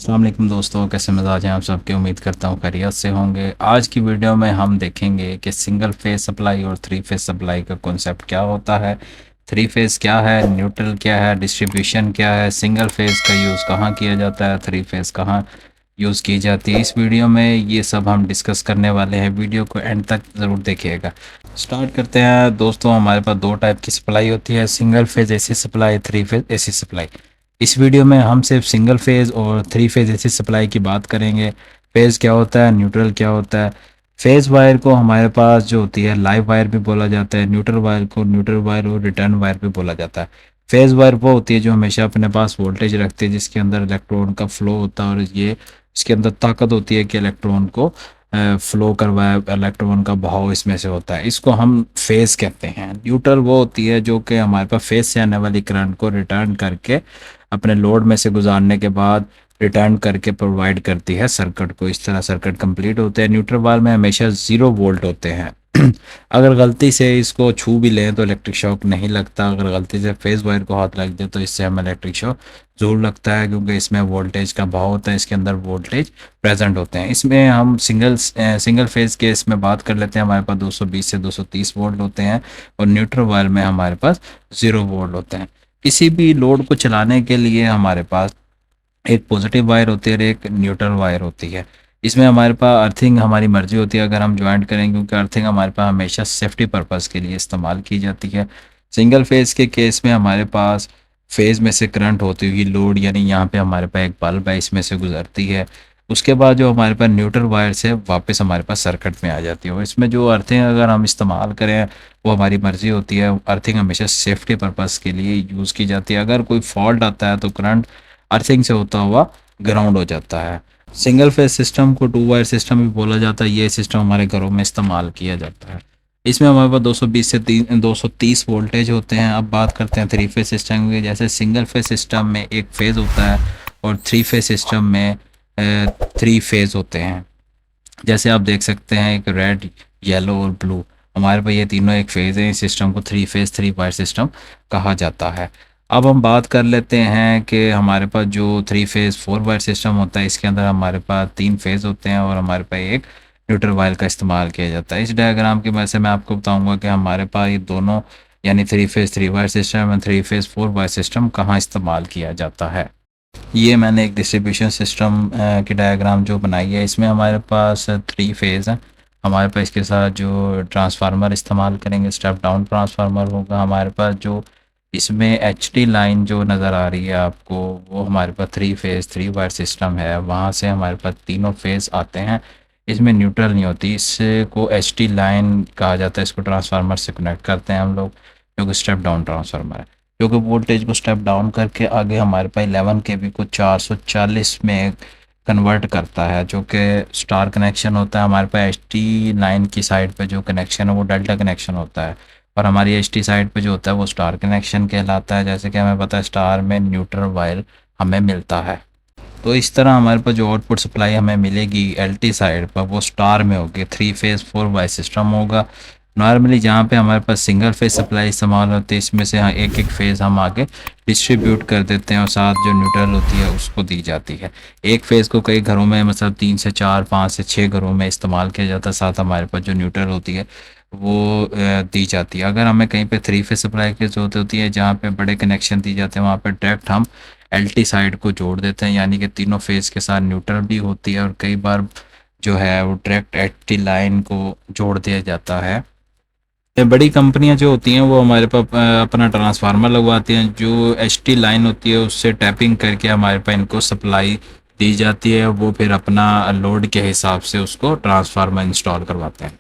अस्सलाम वालेकुम दोस्तों, कैसे मिजाज हैं आप सबके। उम्मीद करता हूँ खैरियत से होंगे। आज की वीडियो में हम देखेंगे कि सिंगल फेज सप्लाई और थ्री फेज सप्लाई का कॉन्सेप्ट क्या होता है, थ्री फेज क्या है, न्यूट्रल क्या है, डिस्ट्रीब्यूशन क्या है, सिंगल फेज का यूज़ कहाँ किया जाता है, थ्री फेज कहाँ यूज़ की जाती है। इस वीडियो में ये सब हम डिस्कस करने वाले हैं। वीडियो को एंड तक ज़रूर देखिएगा। स्टार्ट करते हैं दोस्तों। हमारे पास दो टाइप की सप्लाई होती है, single phase AC supply, three phase AC supply. इस वीडियो में हम सिर्फ सिंगल फेज और थ्री फेज एसी सप्लाई की बात करेंगे। फेज क्या होता है, न्यूट्रल क्या होता है। फेज वायर को हमारे पास जो होती है लाइव वायर भी बोला जाता है, न्यूट्रल वायर को न्यूट्रल वायर और रिटर्न वायर भी बोला जाता है। फेज वायर वो होती है जो हमेशा अपने पास वोल्टेज रखती है, जिसके अंदर इलेक्ट्रॉन का फ्लो होता है और ये इसके अंदर ताकत होती है कि इलेक्ट्रॉन को फ्लो करवाए, इलेक्ट्रॉन का बहाव इसमें से होता है। इसको हम फेज कहते हैं। न्यूट्रल वो होती है जो कि हमारे पास फेज से आने वाली करंट को रिटर्न करके अपने लोड में से गुजारने के बाद रिटर्न करके प्रोवाइड करती है सर्किट को। इस तरह सर्किट कंप्लीट होते हैं। न्यूट्रल वायर में हमेशा 0 वोल्ट होते हैं। अगर गलती से इसको छू भी लें तो इलेक्ट्रिक शॉक नहीं लगता। अगर गलती से फेज वायर को हाथ लग जाए तो इससे हमें इलेक्ट्रिक शॉक ज़रूर लगता है, क्योंकि इसमें वोल्टेज का भाव होता है, इसके अंदर वोल्टेज प्रेजेंट होते हैं। इसमें हम सिंगल फेज के इसमें बात कर लेते हैं। हमारे पास 220 से 230 वोल्ट होते हैं और न्यूट्रल वायर में हमारे पास 0 वोल्ट होते हैं। किसी भी लोड को चलाने के लिए हमारे पास एक पॉजिटिव वायर होती है और एक न्यूट्रल वायर होती है। इसमें हमारे पास अर्थिंग हमारी मर्जी होती है अगर हम ज्वाइंट करें, क्योंकि अर्थिंग हमारे पास हमेशा सेफ्टी पर्पज़ के लिए इस्तेमाल की जाती है। सिंगल फेज़ के केस में हमारे पास फेज़ में से करंट होती हुई लोड, यानी यहाँ पे हमारे पास एक बल्ब है, इसमें से गुजरती है। उसके बाद जो हमारे पास न्यूट्रल वायर से वापस हमारे पास सर्किट में आ जाती है। और इसमें जो अर्थिंग अगर हम इस्तेमाल करें वो हमारी मर्ज़ी होती है। अर्थिंग हमेशा सेफ्टी पर्पज़ के लिए यूज़ की जाती है। अगर कोई फॉल्ट आता है तो करंट अर्थिंग से होता हुआ ग्राउंड हो जाता है। सिंगल फेज सिस्टम को टू वायर सिस्टम भी बोला जाता है। ये सिस्टम हमारे घरों में इस्तेमाल किया जाता है। इसमें हमारे पास 220 से 230 वोल्टेज होते हैं। अब बात करते हैं थ्री फेज सिस्टम की। जैसे सिंगल फेज सिस्टम में एक फेज होता है और थ्री फेज सिस्टम में थ्री फेज होते हैं। जैसे आप देख सकते हैं, एक रेड, येलो और ब्लू, हमारे पास ये तीनों एक फेज़ है। इस सिस्टम को three phase three wire system कहा जाता है। अब हम बात कर लेते हैं कि हमारे पास जो three phase four wire system होता है, इसके अंदर हमारे पास 3 फेज़ होते हैं और हमारे पास एक न्यूट्रल वायर का इस्तेमाल किया जाता है। इस डायग्राम की वजह से मैं आपको बताऊंगा कि हमारे पास ये दोनों यानी three phase three wire system और three phase four wire system कहाँ इस्तेमाल किया जाता है। ये मैंने एक डिस्ट्रीब्यूशन सिस्टम की डायग्राम जो बनाई है। इसमें हमारे पास 3 फेज़ हैं। हमारे पास इसके साथ जो ट्रांसफार्मर इस्तेमाल करेंगे, स्टेप डाउन ट्रांसफार्मर होगा। हमारे पाच जो इसमें एचटी लाइन जो नज़र आ रही है आपको, वो हमारे पास 3 फेज़ थ्री वायर सिस्टम है। वहाँ से हमारे पास तीनों फेज़ आते हैं। इसमें न्यूट्रल नहीं होती, इसको एचटी लाइन कहा जाता है। इसको ट्रांसफार्मर से कनेक्ट करते हैं हम लोग, जो कि स्टेप डाउन ट्रांसफार्मर है, जो कि वोल्टेज को स्टेप डाउन करके आगे हमारे पास 11 केवी को 440 में कन्वर्ट करता है, जो कि स्टार कनेक्शन होता है। हमारे पास एचटी लाइन की साइड पे जो कनेक्शन है वो डेल्टा कनेक्शन होता है और हमारी एचटी साइड पे जो होता है वो स्टार कनेक्शन कहलाता है। जैसे कि हमें पता है स्टार में न्यूट्रल वायर हमें मिलता है। तो इस तरह हमारे पास जो आउटपुट सप्लाई हमें मिलेगी एलटी साइड पर, वो स्टार में होगी। 3 फेज़ 4 वायर सिस्टम होगा। नॉर्मली जहाँ पे हमारे पास सिंगल फेज सप्लाई इस्तेमाल होती है, इसमें से एक एक फेज़ हम आगे डिस्ट्रीब्यूट कर देते हैं और साथ जो न्यूट्रल होती है उसको दी जाती है। एक फेज़ को कई घरों में मतलब 3 से 4 5 से 6 घरों में इस्तेमाल किया जाता है। साथ हमारे पास जो न्यूट्रल होती है वो दी जाती है। अगर हमें कहीं पे 3 फेज़ सप्लाई की ज़रूरत होती है जहाँ पे बड़े कनेक्शन दिए जाते हैं, वहाँ पे डायरेक्ट हम एलटी साइड को जोड़ देते हैं, यानी कि तीनों फेज़ के साथ न्यूट्रल भी होती है और कई बार जो है वो डायरेक्ट एचटी लाइन को जोड़ दिया जाता है। ये बड़ी कंपनियां जो होती हैं वो हमारे पास अपना ट्रांसफार्मर लगवाती हैं, जो एचटी लाइन होती है उससे टैपिंग करके हमारे पास इनको सप्लाई दी जाती है। वो फिर अपना लोड के हिसाब से उसको ट्रांसफार्मर इंस्टॉल करवाते हैं।